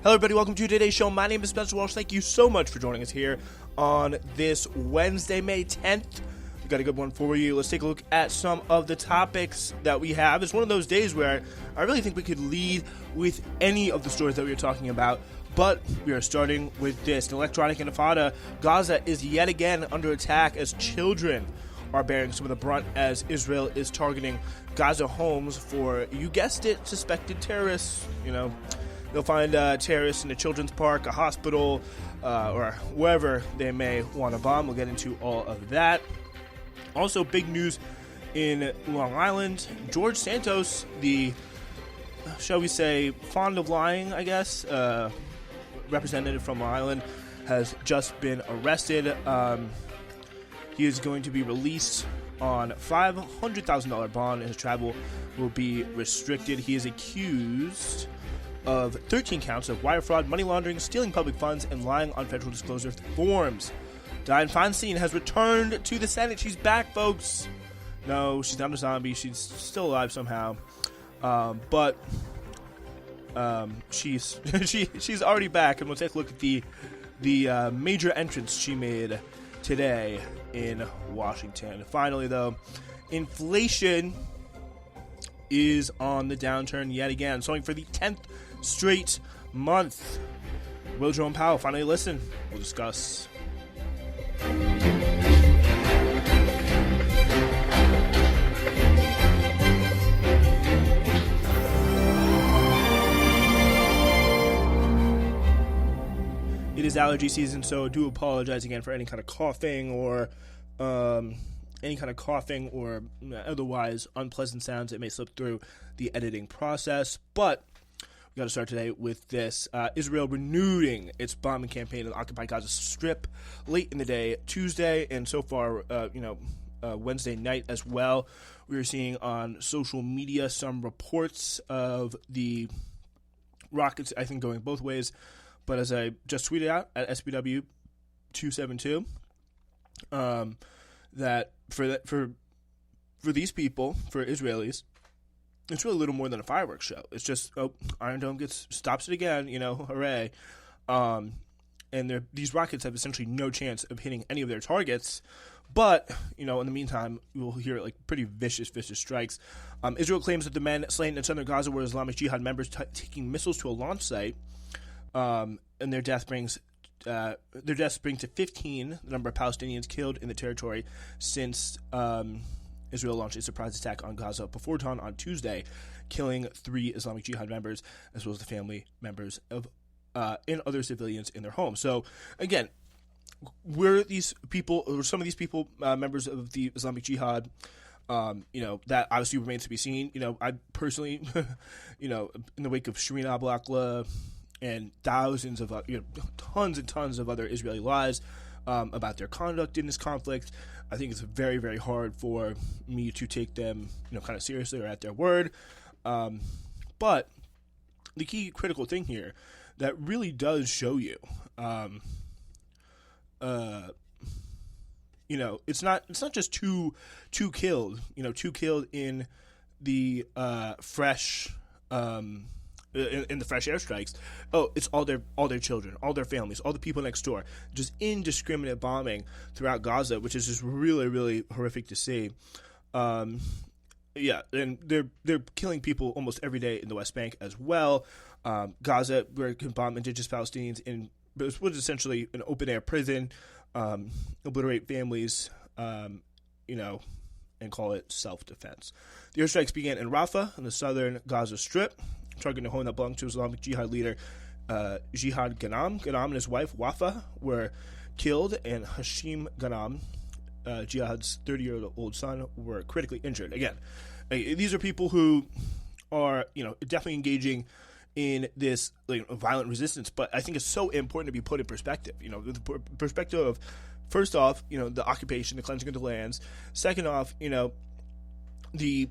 Hello everybody, welcome to today's show. My name is Spencer Walsh. Thank you so much for joining us here on this Wednesday, May 10th. We've got a good one for you. Let's take a look at some of the topics that we have. It's one of those days where I really think we could lead with any of the stories that we are talking about, but we are starting with this. An electronic intifada. Gaza is yet again under attack as children are bearing some of the brunt as Israel is targeting Gaza homes for, you guessed it, suspected terrorists. They'll find terrorists in a children's park, a hospital, or wherever they may want to bomb. We'll get into all of that. Also, big news in Long Island. George Santos, the, shall we say, fond of lying, I guess, representative from Long Island, has just been arrested. He is going to be released on $500,000 bond, and his travel will be restricted. He is accused of 13 counts of wire fraud, money laundering, stealing public funds, and lying on federal disclosure forms. Sen Feinstein has returned to the Senate. She's back, folks. No, she's not a zombie. She's still alive somehow. But she's she's already back, and we'll take a look at the major entrance she made today in Washington. Finally, though, inflation is on the downturn yet again, soaring for the 10th straight month. Will Jerome Powell finally listen? We'll discuss. It is allergy season, so I do apologize again for any kind of coughing or otherwise unpleasant sounds that may slip through the editing process. But we got to start today with this. Israel renewing its bombing campaign in the occupied Gaza Strip late in the day, Tuesday, and so far, Wednesday night as well. We are seeing on social media some reports of the rockets, I think, going both ways. But as I just tweeted out at SBW 272, that for these people, for Israelis, it's really little more than a fireworks show. It's just, Iron Dome stops it again, hooray. And these rockets have essentially no chance of hitting any of their targets. But, in the meantime, we'll hear pretty vicious strikes. Israel claims that the men slain in southern Gaza were Islamic Jihad members taking missiles to a launch site. And their deaths bring to 15 the number of Palestinians killed in the territory since Israel launched a surprise attack on Gaza before dawn on Tuesday, killing 3 Islamic Jihad members as well as the family members of and other civilians in their homes. So again, were these people, or some of these people, members of the Islamic Jihad? That obviously remains to be seen. I personally, in the wake of Shireen Abu Akleh and thousands of, tons and tons of other Israeli lies about their conduct in this conflict, I think it's very, very hard for me to take them, kind of seriously or at their word. But the key critical thing here that really does show you, it's not just two killed, 2 killed in the fresh. In the fresh airstrikes. It's all their children, all their families, all the people next door. Just indiscriminate bombing throughout Gaza, which is just really, really horrific to see. And they're killing people almost every day in the West Bank as well. Gaza, where it can bomb indigenous Palestinians in what was essentially an open air prison, obliterate families, and call it self-defense. The airstrikes began in Rafah in the southern Gaza Strip, targeting a home that belonged to Islamic Jihad leader Jihad Ghanem. Ghanem and his wife Wafa were killed, and Hashim Ghanem, Jihad's 30-year-old son, were critically injured. Again, these are people who are definitely engaging in this violent resistance, but I think it's so important to be put in perspective. The perspective of, first off, the occupation, the cleansing of the lands. Second off, the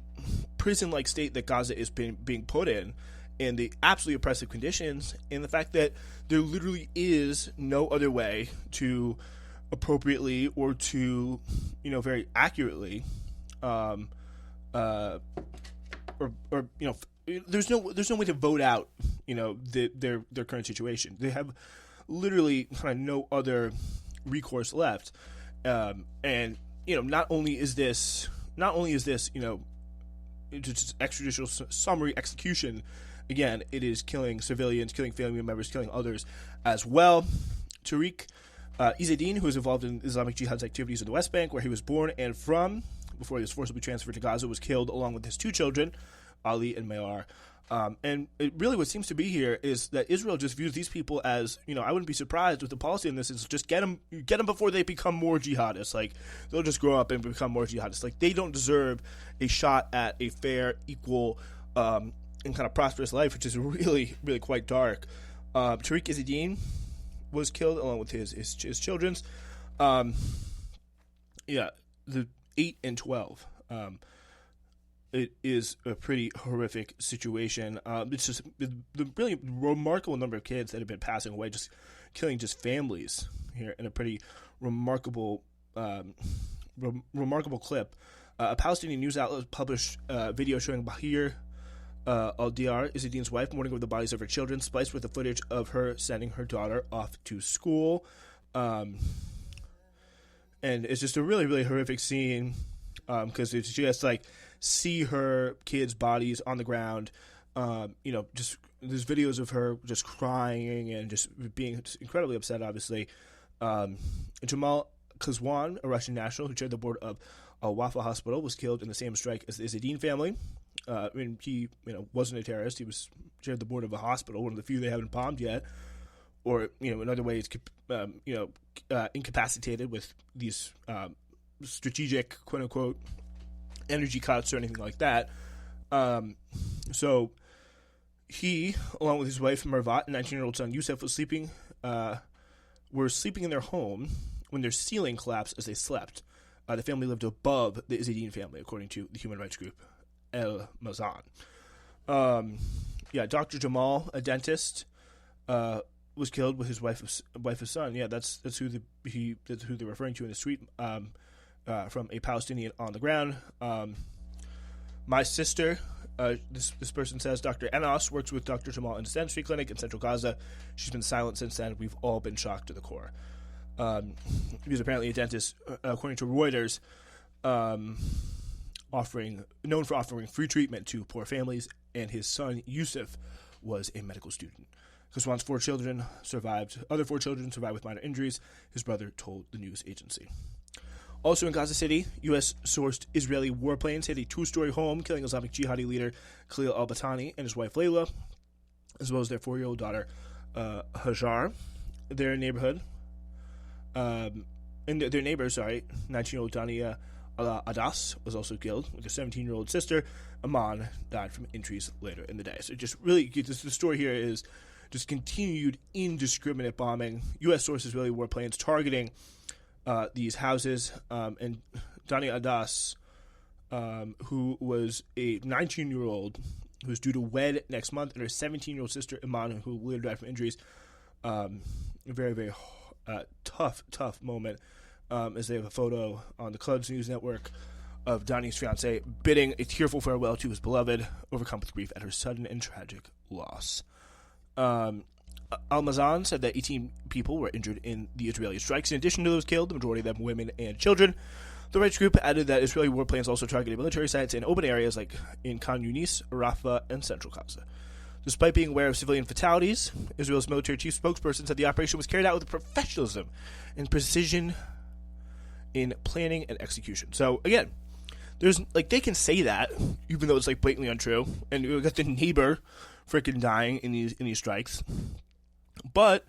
prison-like state that Gaza is being put in, and the absolutely oppressive conditions, and the fact that there literally is no other way to appropriately or to, very accurately, or there's no way to vote out, their current situation. They have literally kind of no other recourse left, and not only is this just extrajudicial summary execution. Again, it is killing civilians, killing family members, killing others as well. Tariq Izzeddin, who is involved in Islamic Jihad's activities in the West Bank, where he was born and from, before he was forcibly transferred to Gaza, was killed along with his two children, Ali and Mayar. And it really what seems to be here is that Israel just views these people as, I wouldn't be surprised with the policy in this is just get them before they become more jihadists. Like, they'll just grow up and become more jihadists. Like, they don't deserve a shot at a fair, equal, and kind of prosperous life, which is really, really quite dark. Tariq Izzeddin was killed along with his children's. The 8 and 12. It is a pretty horrific situation. It's just the really remarkable number of kids that have been passing away, just killing just families here in a pretty remarkable clip. A Palestinian news outlet published a video showing Bahir al-Diyar, Izzeddin's wife, mourning over the bodies of her children, spliced with the footage of her sending her daughter off to school. And it's just a really, really horrific scene because it's just like see her kids' bodies on the ground. Just there's videos of her just crying and just being just incredibly upset, obviously. Jamal Khashoggi, a Russian national who chaired the board of Al-Wafa Hospital, was killed in the same strike as the Izzeddin family. He wasn't a terrorist. He was chaired the board of a hospital, one of the few they haven't bombed yet. Or, in other ways, incapacitated with these strategic, quote-unquote, energy cuts or anything like that. So he, along with his wife, Mervat, and 19-year-old son, Youssef, were sleeping in their home when their ceiling collapsed as they slept. The family lived above the Izzeddin family, according to the human rights group El Mazan. Dr. Jamal, a dentist, was killed with his wife's son. Yeah, that's who they're referring to in the tweet from a Palestinian on the ground. My sister, this person says, Dr. Enos works with Dr. Jamal in a dentistry clinic in central Gaza. She's been silent since then. We've all been shocked to the core. He was apparently a dentist, according to Reuters, known for offering free treatment to poor families, and his son Youssef was a medical student. Khashoggi's 4 children survived. Other 4 children survived with minor injuries, his brother told the news agency. Also in Gaza City, U.S.-sourced Israeli warplanes hit a 2-story home, killing Islamic Jihadi leader Khalil al-Batani and his wife Layla, as well as their 4-year-old daughter Hajar. Their neighbor, 19-year-old Dania Adas was also killed, with their 17-year-old sister Aman died from injuries later in the day. So just really, the story here is just continued indiscriminate bombing. U.S. sources Israeli warplanes targeting these houses, and Dania Adas, who was a 19-year-old who's due to wed next month, and her 17-year-old sister Iman, who later died from injuries. A very, very tough moment, as they have a photo on the Clubs News Network of Dania's fiance bidding a tearful farewell to his beloved, overcome with grief at her sudden and tragic loss. Al-Mazan said that 18 people were injured in the Israeli strikes. In addition to those killed, the majority of them women and children. The rights group added that Israeli warplanes also targeted military sites in open areas like in Khan Yunis, Rafah, and central Gaza. Despite being aware of civilian fatalities, Israel's military chief spokesperson said the operation was carried out with professionalism and precision in planning and execution. So again, there's they can say that even though it's blatantly untrue, and we got the neighbor freaking dying in these strikes. But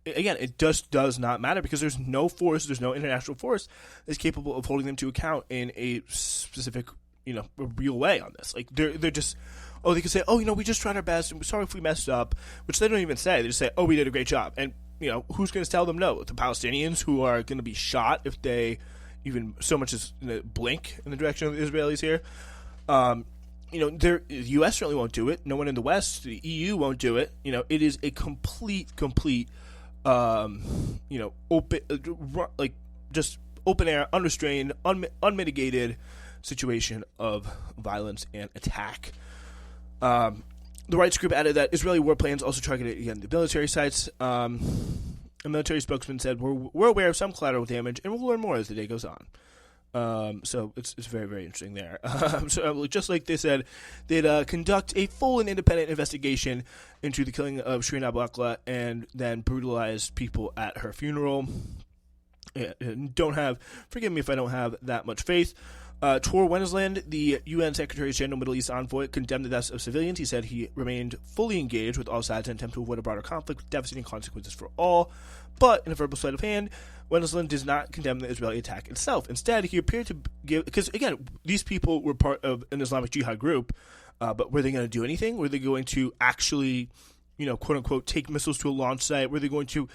again, it just does not matter because there's no international force that's capable of holding them to account in a specific, a real way on this. They're just, they can say, we just tried our best and we're sorry if we messed up, which they don't even say. They just say, we did a great job. And, who's going to tell them no? The Palestinians, who are going to be shot if they even so much as blink in the direction of the Israelis here. The U.S. certainly won't do it. No one in the West, the EU won't do it. It is a complete, open, just open air, unrestrained, unmitigated situation of violence and attack. The rights group added that Israeli war planes also targeted again the military sites. A military spokesman said, "We're aware of some collateral damage, and we'll learn more as the day goes on." So it's very, very interesting there. So just like they said, they'd conduct a full and independent investigation into the killing of Shireen Abu Akleh and then brutalize people at her funeral. Forgive me if I don't have that much faith. Tor Wennesland, the UN Secretary General Middle East envoy, condemned the deaths of civilians. He said he remained fully engaged with all sides in an attempt to avoid a broader conflict with devastating consequences for all. But in a verbal sleight of hand, Wennesland does not condemn the Israeli attack itself. Instead, he appeared to give, because again, these people were part of an Islamic Jihad group, but were they going to do anything? Were they going to actually, quote unquote, take missiles to a launch site? Were they going to,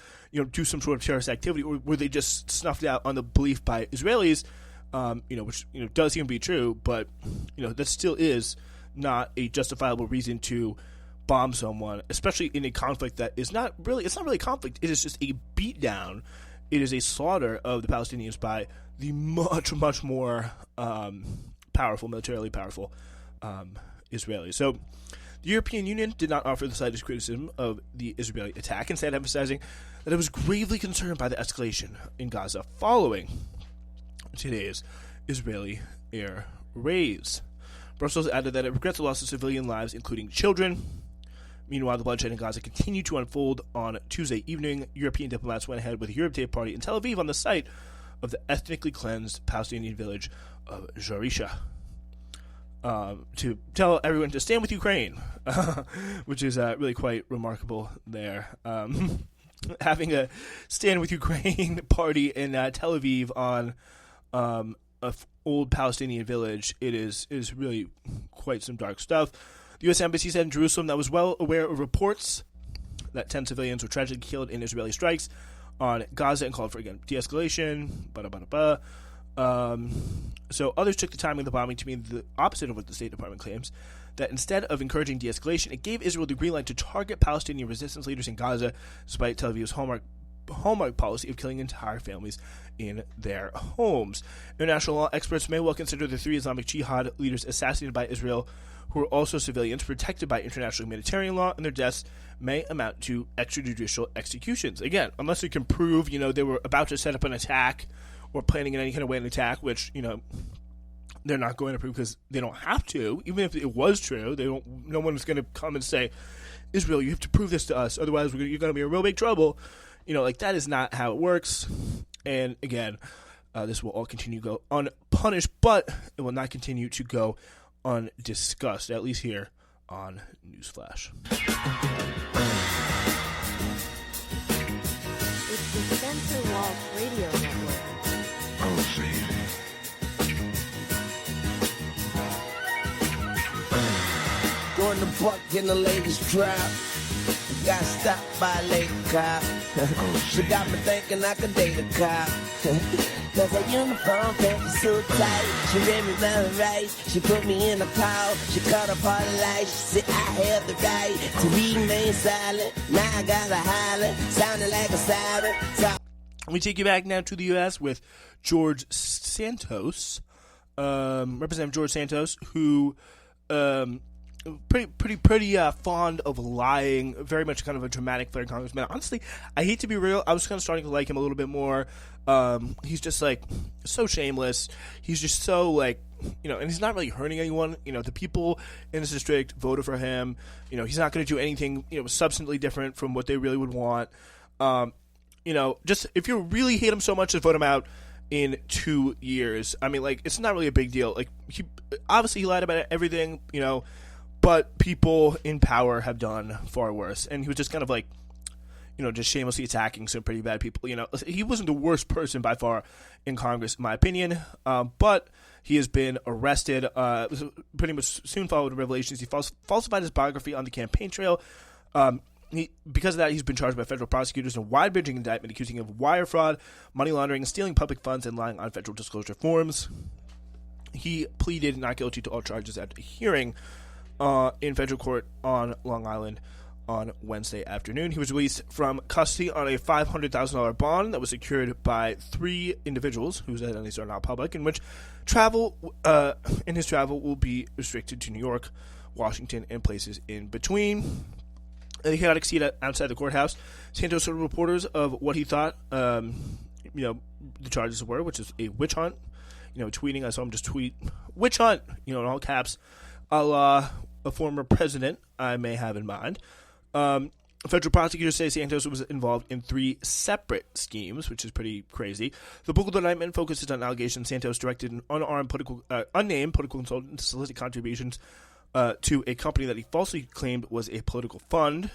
do some sort of terrorist activity? Or were they just snuffed out on the belief by Israelis? Which does seem to be true, but that still is not a justifiable reason to bomb someone, especially in a conflict that is not really conflict. It is just a beatdown. It is a slaughter of the Palestinians by the much, much more militarily powerful Israelis. So the European Union did not offer the slightest criticism of the Israeli attack, instead emphasizing that it was gravely concerned by the escalation in Gaza following today's Israeli air raids. Brussels added that it regrets the loss of civilian lives, including children. Meanwhile, the bloodshed in Gaza continued to unfold on Tuesday evening. European diplomats went ahead with a Europe Day party in Tel Aviv on the site of the ethnically cleansed Palestinian village of Jarisha to tell everyone to stand with Ukraine, which is really quite remarkable there. Having a stand with Ukraine party in Tel Aviv on a old Palestinian village, it is really quite some dark stuff. The U.S. Embassy said in Jerusalem that was well aware of reports that 10 civilians were tragically killed in Israeli strikes on Gaza and called for, again, de-escalation, So others took the timing of the bombing to mean the opposite of what the State Department claims, that instead of encouraging de-escalation, it gave Israel the green light to target Palestinian resistance leaders in Gaza, despite Tel Aviv's hallmark policy of killing entire families in their homes. International law experts may well consider the 3 Islamic Jihad leaders assassinated by Israel, who are also civilians protected by international humanitarian law, and their deaths may amount to extrajudicial executions. Again, unless they can prove, they were about to set up an attack or planning in any kind of way an attack, which, they're not going to prove because they don't have to. Even if it was true, no one is going to come and say, Israel, you have to prove this to us, otherwise you're going to be in real big trouble. That is not how it works. And again, this will all continue to go unpunished, but it will not continue to go undiscussed, at least here on Newsflash. It's the Center Wall Radio Network. Oh, baby. Going to park in the latest drop. Got stopped by a late cop. She got me thinking I could date a cop. Cause her uniform pants so tight. She read me very right. She put me in a call. She cut up all the lights. She said I have the right to remain silent. Now I gotta holler. Sounding like a siren. We take you back now to the U.S. with George Santos, Representative George Santos, who pretty fond of lying, very much kind of a dramatic flair congressman. Honestly, I hate to be real, I was kind of starting to like him a little bit more. He's just so shameless. He's just so and he's not really hurting anyone. The people in his district voted for him. He's not going to do anything substantially different from what they really would want. Just if you really hate him so much, just vote him out in 2 years. I mean, it's not really a big deal. He lied about everything, but people in power have done far worse. And he was just kind of just shamelessly attacking some pretty bad people. He wasn't the worst person by far in Congress, in my opinion, but he has been arrested. Pretty much soon followed revelations. He falsified his biography on the campaign trail. Because of that, he's been charged by federal prosecutors in a wide-ranging indictment accusing him of wire fraud, money laundering, stealing public funds, and lying on federal disclosure forms. He pleaded not guilty to all charges at a hearing in federal court on Long Island on Wednesday afternoon. He was released from custody on a $500,000 bond that was secured by 3 individuals whose identities are not public, in which his travel will be restricted to New York, Washington, and places in between. In the chaotic seat outside the courthouse, Santos told reporters of what he thought, the charges were, which is a witch hunt. Tweeting, I saw him just tweet, witch hunt, in all caps, a la a former president I may have in mind. Federal prosecutors say Santos was involved in 3 separate schemes, which is pretty crazy. The book of the indictment focuses on allegations Santos directed an unnamed political consultant to solicit contributions to a company that he falsely claimed was a political fund.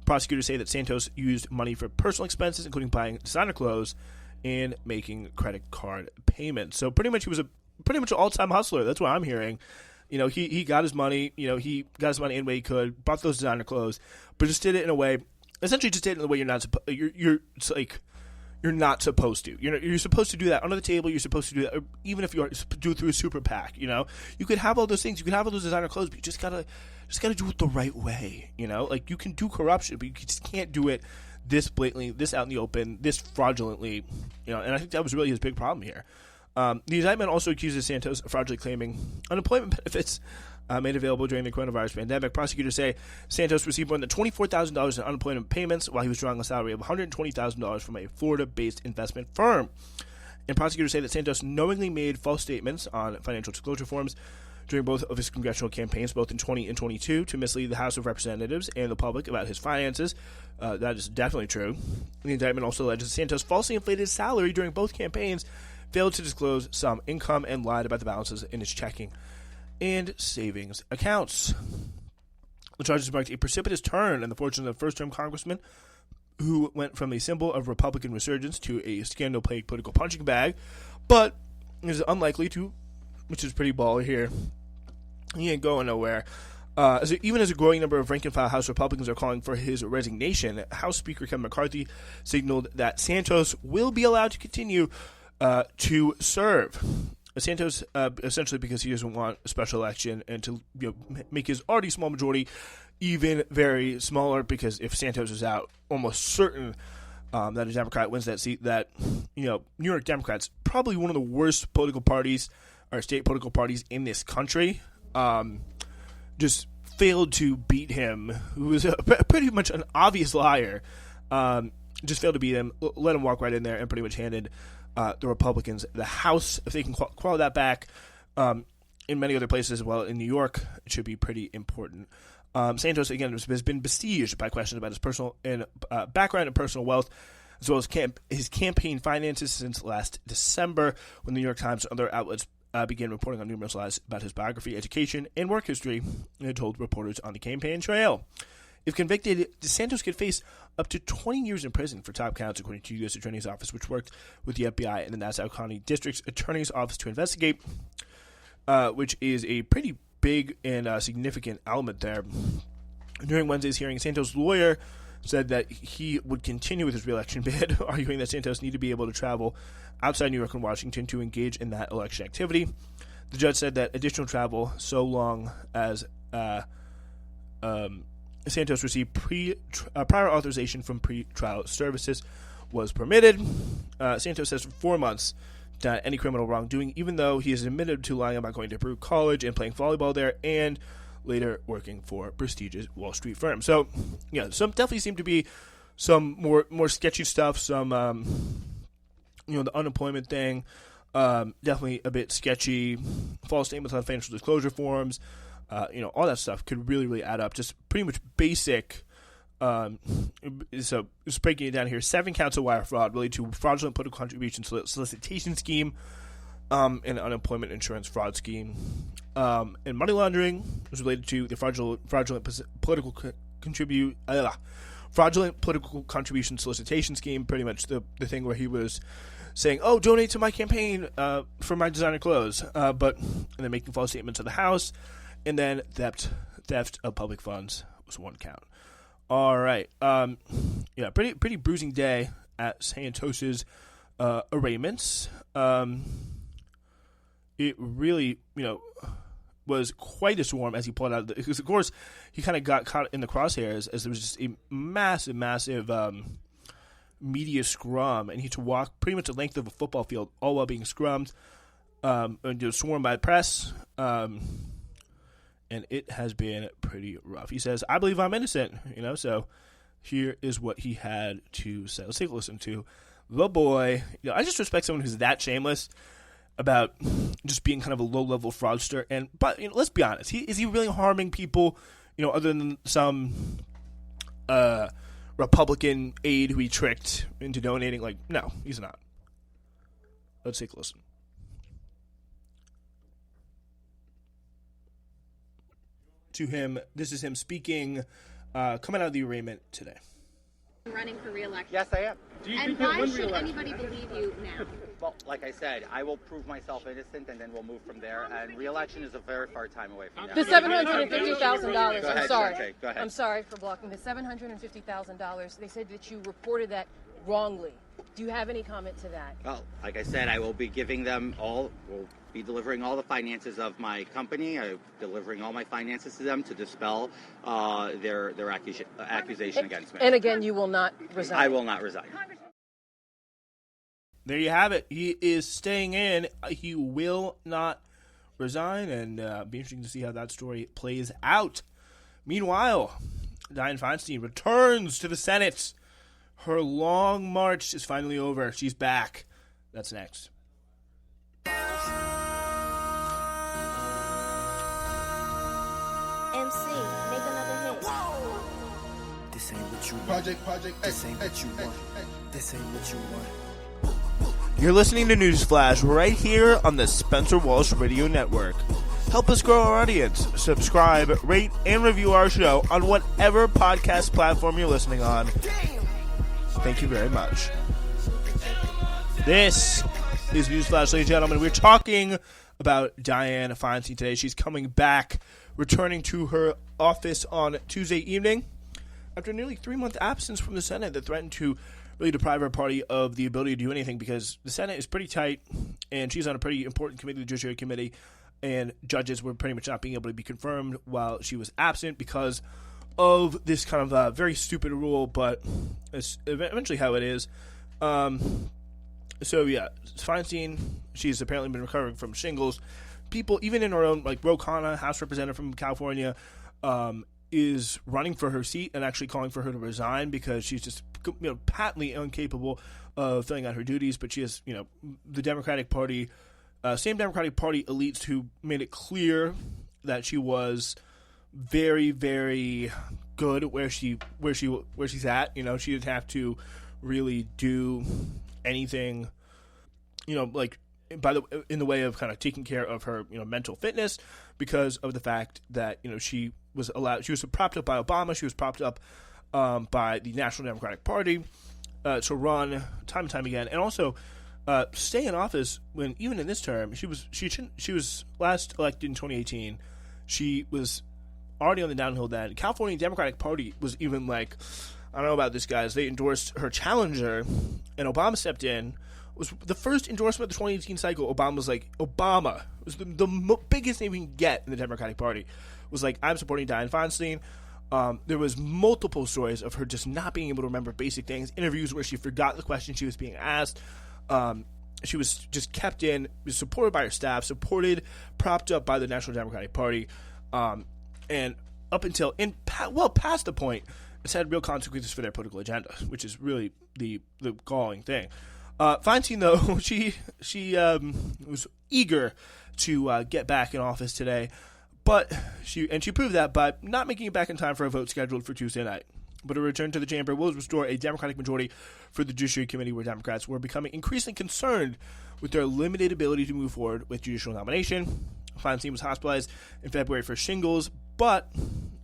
Prosecutors say that Santos used money for personal expenses, including buying designer clothes and making credit card payments. So pretty much he was an all-time hustler. That's what I'm hearing. He got his money. He got his money any way he could. Bought those designer clothes, but just did it in a way. Essentially, just did it in a way you're not supposed. You're not supposed to. You're supposed to do that under the table. You're supposed to do that, even if you do it through a super PAC. You could have all those things. You could have all those designer clothes, but you just gotta do it the right way. You can do corruption, but you just can't do it this blatantly, this out in the open, this fraudulently. And I think that was really his big problem here. The indictment also accuses Santos of fraudulently claiming unemployment benefits made available during the coronavirus pandemic. Prosecutors say Santos received more than $24,000 in unemployment payments while he was drawing a salary of $120,000 from a Florida-based investment firm. And prosecutors say that Santos knowingly made false statements on financial disclosure forms during both of his congressional campaigns, both in 2020 and 22, to mislead the House of Representatives and the public about his finances. That is definitely true. The indictment also alleges Santos falsely inflated his salary during both campaigns, failed to disclose some income, and lied about the balances in his checking and savings accounts. The charges marked a precipitous turn in the fortunes of first-term congressman who went from a symbol of Republican resurgence to a scandal-plagued political punching bag, but is unlikely to, which is pretty baller here. He ain't going nowhere. Even as a growing number of rank-and-file House Republicans are calling for his resignation, House Speaker Kevin McCarthy signaled that Santos will be allowed to continue to serve. Santos, essentially because he doesn't want a special election and to make his already small majority even very smaller, because if Santos is out, almost certain that a Democrat wins that seat. That New York Democrats, probably one of the worst political parties or state political parties in this country, just failed to beat him, who was pretty much an obvious liar. Just failed to beat him, let him walk right in there, and pretty much handed the Republicans the House. If they can claw that back, in many other places as well, in New York, it should be pretty important. Santos, again, has been besieged by questions about his personal and background and personal wealth, as well as his campaign finances since last December, when the New York Times and other outlets began reporting on numerous lies about his biography, education, and work history, and told reporters on the campaign trail. If convicted, Santos could face up to 20 years in prison for top counts, according to the U.S. Attorney's Office, which worked with the FBI and the Nassau County District's Attorney's Office to investigate, which is a pretty big and significant element there. During Wednesday's hearing, Santos' lawyer said that he would continue with his re-election bid, arguing that Santos needed to be able to travel outside New York and Washington to engage in that election activity. The judge said that additional travel, so long as Santos received prior authorization from pre-trial services, was permitted. Santos says for 4 months denied any criminal wrongdoing, even though he is admitted to lying about going to Peru College and playing volleyball there, and later working for prestigious Wall Street firm. So, some definitely seem to be some more sketchy stuff. Some, the unemployment thing, definitely a bit sketchy. False statements on financial disclosure forms. All that stuff could really, really add up. Just pretty much basic. So just breaking it down here, 7 counts of wire fraud related to fraudulent political contribution solicitation scheme, and unemployment insurance fraud scheme, and money laundering was related to the fraudulent political contribution solicitation scheme. Pretty much the thing where he was saying, "Oh, donate to my campaign for my designer clothes," and then making false statements of the House. And then theft of public funds was 1 count. All right. Pretty bruising day at Santos's arraignments. It really, was quite a swarm as he pulled out. Because, of course, he kind of got caught in the crosshairs as there was just a massive media scrum. And he had to walk pretty much the length of a football field, all while being scrummed. And swarmed by the press. and it has been pretty rough. He says, "I believe I'm innocent," so here is what he had to say. Let's take a listen to the boy. I just respect someone who's that shameless about just being kind of a low-level fraudster. But let's be honest, is he really harming people, other than some Republican aide who he tricked into donating? No, he's not. Let's take a listen. To him, this is him speaking, coming out of the arraignment today. Running for re-election. Yes, I am. And why should anybody believe you now? Well, like I said, I will prove myself innocent, and then we'll move from there. And re-election is a very far time away from now. The $750,000. Go ahead, I'm sorry. okay, go ahead. I'm sorry for blocking the $750,000. They said that you reported that wrongly. Do you have any comment to that? Well, like I said, I will be giving them all. We'll be delivering all the finances of my company. I'm delivering all my finances to them to dispel their accusation against me. And again, you will not resign. I will not resign. There you have it. He is staying in. He will not resign, and be interesting to see how that story plays out. Meanwhile, Dianne Feinstein returns to the Senate. Her long march is finally over. She's back. That's next. MC, make another hit. This ain't what you want. Project. This ain't what you want. This ain't what you want. You're listening to Newsflash right here on the Spencer Walsh Radio Network. Help us grow our audience. Subscribe, rate, and review our show on whatever podcast platform you're listening on. Thank you very much. This is Newsflash, ladies and gentlemen. We're talking about Dianne Feinstein today. She's coming back, returning to her office on Tuesday evening after nearly 3-month absence from the Senate that threatened to really deprive her party of the ability to do anything, because the Senate is pretty tight, and she's on a pretty important committee, the Judiciary Committee, and judges were pretty much not being able to be confirmed while she was absent because of this kind of very stupid rule, but it's eventually how it is. So yeah, Feinstein, she's apparently been recovering from shingles. People, even in her own, like Ro Khanna, House Representative from California, is running for her seat and actually calling for her to resign because she's just patently incapable of filling out her duties. But she has, the Democratic Party, same Democratic Party elites who made it clear that she was very, very good where she's at. She didn't have to really do anything, in the way of kind of taking care of her, mental fitness, because of the fact that, she was propped up by Obama. She was propped up by the National Democratic Party to run time and time again, and also stay in office when, even in this term, she was last elected in 2018. She was already on the downhill then. California Democratic Party was even like, I don't know about this, guys. They endorsed her challenger, and Obama stepped in. It was the first endorsement of the 2018 cycle. Obama was the biggest name we can get in the Democratic Party. Was like, I'm supporting Dianne Feinstein. There was multiple stories of her just not being able to remember basic things. Interviews where she forgot the question she was being asked. She was just kept in, was supported by her staff, propped up by the National Democratic Party, and up until past the point, it's had real consequences for their political agenda, which is really the galling thing. Feinstein, though, she was eager to get back in office today, but she proved that by not making it back in time for a vote scheduled for Tuesday night. But a return to the chamber will restore a Democratic majority for the Judiciary Committee, where Democrats were becoming increasingly concerned with their limited ability to move forward with judicial nomination. Feinstein was hospitalized in February for shingles, but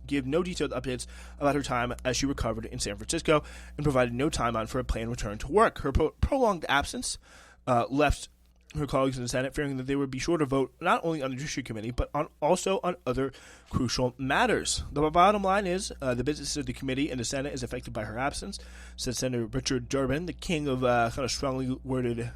gave no detailed updates about her time as she recovered in San Francisco, and provided no timeline for a planned return to work. Her prolonged absence left her colleagues in the Senate fearing that they would be sure to vote not only on the Judiciary Committee, but also on other crucial matters. The bottom line is the business of the committee and the Senate is affected by her absence, said Senator Richard Durbin, the king of kind of strongly worded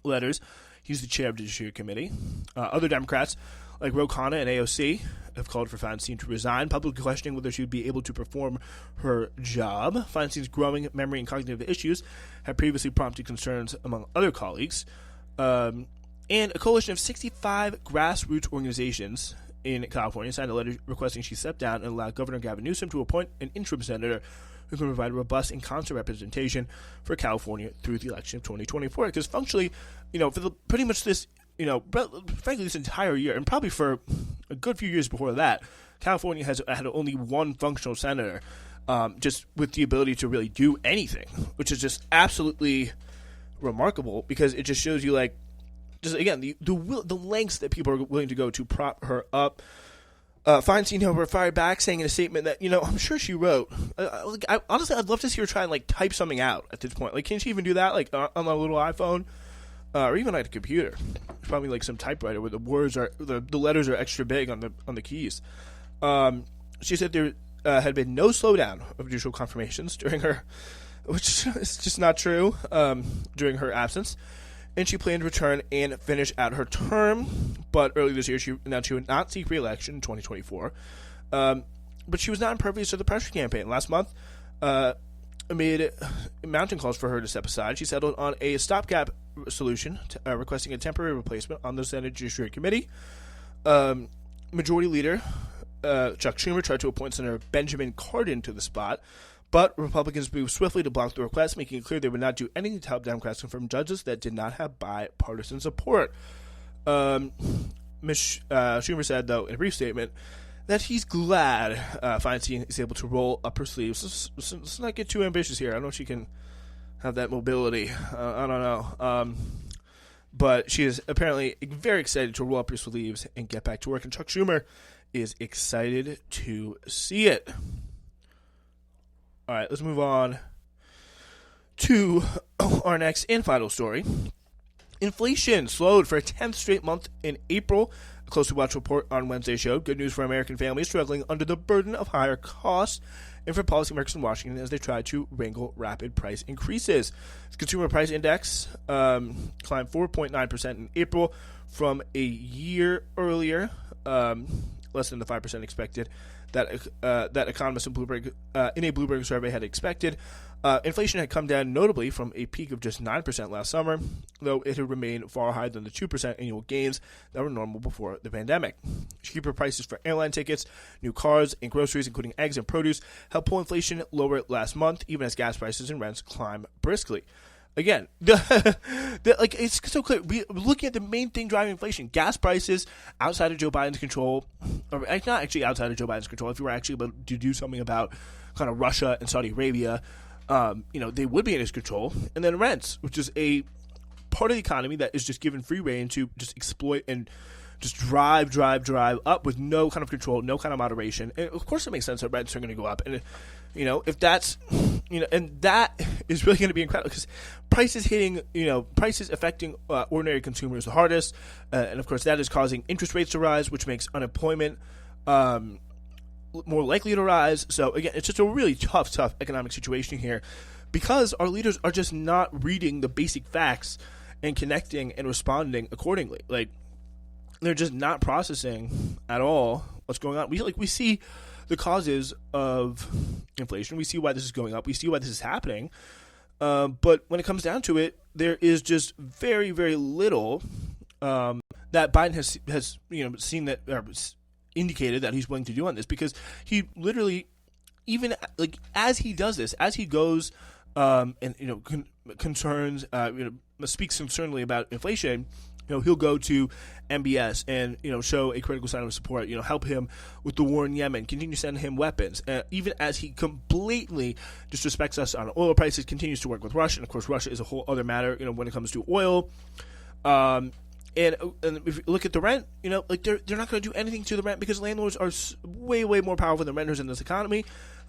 letters. He's the chair of the Judiciary Committee. Other Democrats, like Ro Khanna and AOC, have called for Feinstein to resign, publicly questioning whether she would be able to perform her job. Feinstein's growing memory and cognitive issues have previously prompted concerns among other colleagues. And a coalition of 65 grassroots organizations in California signed a letter requesting she step down and allow Governor Gavin Newsom to appoint an interim senator who can provide robust and constant representation for California through the election of 2024. Because functionally, for pretty much this, frankly, this entire year, and probably for a good few years before that, California has had only one functional senator, just with the ability to really do anything, which is just absolutely remarkable, because it just shows you, like, just again the lengths that people are willing to go to prop her up. Feinstein, however, fired back, saying in a statement that, I'm sure she wrote. Honestly, I'd love to see her try and, like, type something out at this point. Like, can she even do that, like, on a little iPhone? Or even, like, a computer. It's probably, like, some typewriter where the letters are extra big on the keys. She said there had been no slowdown of judicial confirmations during her, which is just not true, during her absence. And she planned to return and finish out her term. But earlier this year, she announced she would not seek re-election in 2024. But she was not impervious to the pressure campaign. Last month, amid mounting calls for her to step aside, she settled on a stopgap solution, requesting a temporary replacement on the Senate Judiciary Committee. Majority Leader Chuck Schumer tried to appoint Senator Benjamin Cardin to the spot, but Republicans moved swiftly to block the request, making it clear they would not do anything to help Democrats confirm judges that did not have bipartisan support. Ms. Schumer said, though, in a brief statement, that he's glad Feinstein is able to roll up her sleeves. Let's not get too ambitious here. I don't know if she can have that mobility. I don't know. But she is apparently very excited to roll up her sleeves and get back to work, and Chuck Schumer is excited to see it. All right, let's move on to our next and final story. Inflation slowed for a 10th straight month in April. A closely watched report on Wednesday showed good news for American families struggling under the burden of higher costs, and for policymakers in Washington as they try to wrangle rapid price increases. The Consumer Price Index climbed 4.9% in April from a year earlier, less than the 5% expected that economists in a Bloomberg survey had expected. Inflation had come down notably from a peak of just 9% last summer, though it had remained far higher than the 2% annual gains that were normal before the pandemic. Cheaper prices for airline tickets, new cars, and groceries, including eggs and produce, helped pull inflation lower last month, even as gas prices and rents climb briskly. Again, it's so clear. We're looking at the main thing driving inflation: gas prices outside of Joe Biden's control, or not actually outside of Joe Biden's control. If you were actually able to do something about kind of Russia and Saudi Arabia, they would be in his control. And then rents, which is a part of the economy that is just given free rein to just exploit and just drive up with no kind of control, no kind of moderation. And of course it makes sense that rents are going to go up. And, if that's, and that is really going to be incredible because prices affecting ordinary consumers the hardest. And of course that is causing interest rates to rise, which makes unemployment more likely to rise. So again, it's just a really tough economic situation here because our leaders are just not reading the basic facts and connecting and responding accordingly. Like, they're just not processing at all what's going on. We see the causes of inflation. We see why this is going up. We see why this is happening. But when it comes down to it, there is just very, very little that Biden has seen that or indicated that he's willing to do on this, because he literally, even like as he does this, as he goes and concerns speaks concernedly about inflation. He'll go to MBS and, show a critical sign of support, help him with the war in Yemen, continue to send him weapons. Even as he completely disrespects us on oil prices, continues to work with Russia. And, of course, Russia is a whole other matter, when it comes to oil. And if you look at the rent, they're not going to do anything to the rent because landlords are way, way more powerful than renters in this economy.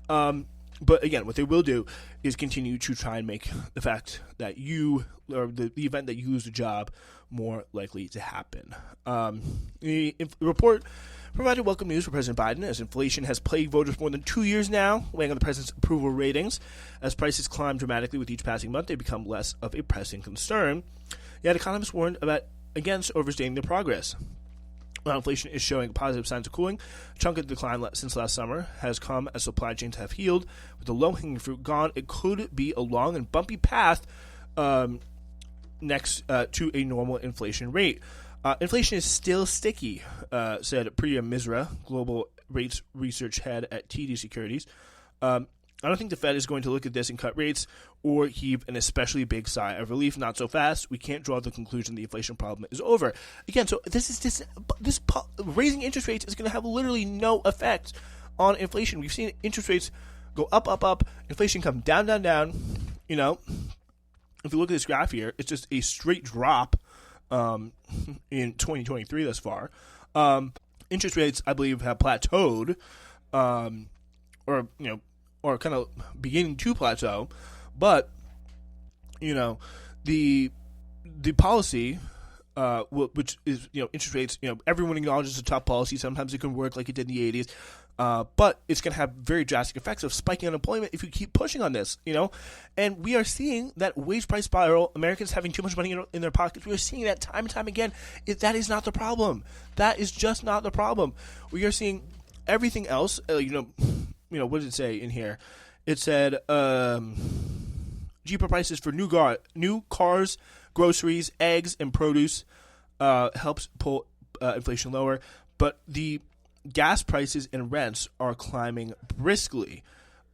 But again, what they will do is continue to try and make the fact that the event that you lose a job more likely to happen. The report provided welcome news for President Biden as inflation has plagued voters for more than 2 years now, weighing on the president's approval ratings. As prices climb dramatically with each passing month, they become less of a pressing concern. Yet economists warned against overstating their progress. While inflation is showing positive signs of cooling, a chunk of the decline since last summer has come as supply chains have healed. With the low-hanging fruit gone, it could be a long and bumpy path next to a normal inflation rate. Inflation is still sticky, said Priya Misra, global rates research head at TD Securities. I don't think the Fed is going to look at this and cut rates or heave an especially big sigh of relief. Not so fast. We can't draw the conclusion the inflation problem is over. Again, so this raising interest rates is going to have literally no effect on inflation. We've seen interest rates go up, up, up. Inflation come down, down, down. You know, if you look at this graph here, it's just a straight drop in 2023 thus far. Interest rates, I believe, have plateaued, or kind of beginning to plateau, but the policy, which is interest rates, everyone acknowledges it's a tough policy. Sometimes it can work like it did in the 80s, but it's going to have very drastic effects of spiking unemployment if you keep pushing on this. And we are seeing that wage price spiral. Americans having too much money in their pockets. We are seeing that time and time again. That is not the problem. That is just not the problem. We are seeing everything else. What did it say in here? It said cheaper prices for new cars, groceries, eggs, and produce helps pull inflation lower. But the gas prices and rents are climbing briskly.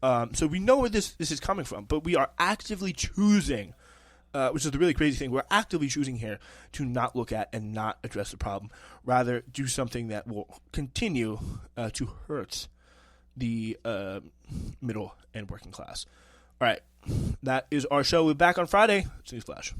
So we know where this is coming from, but we are actively choosing, which is the really crazy thing, we're actively choosing here to not look at and not address the problem. Rather, do something that will continue to hurt the middle and working class. All right, that is our show. We'll be back on Friday. News Flash.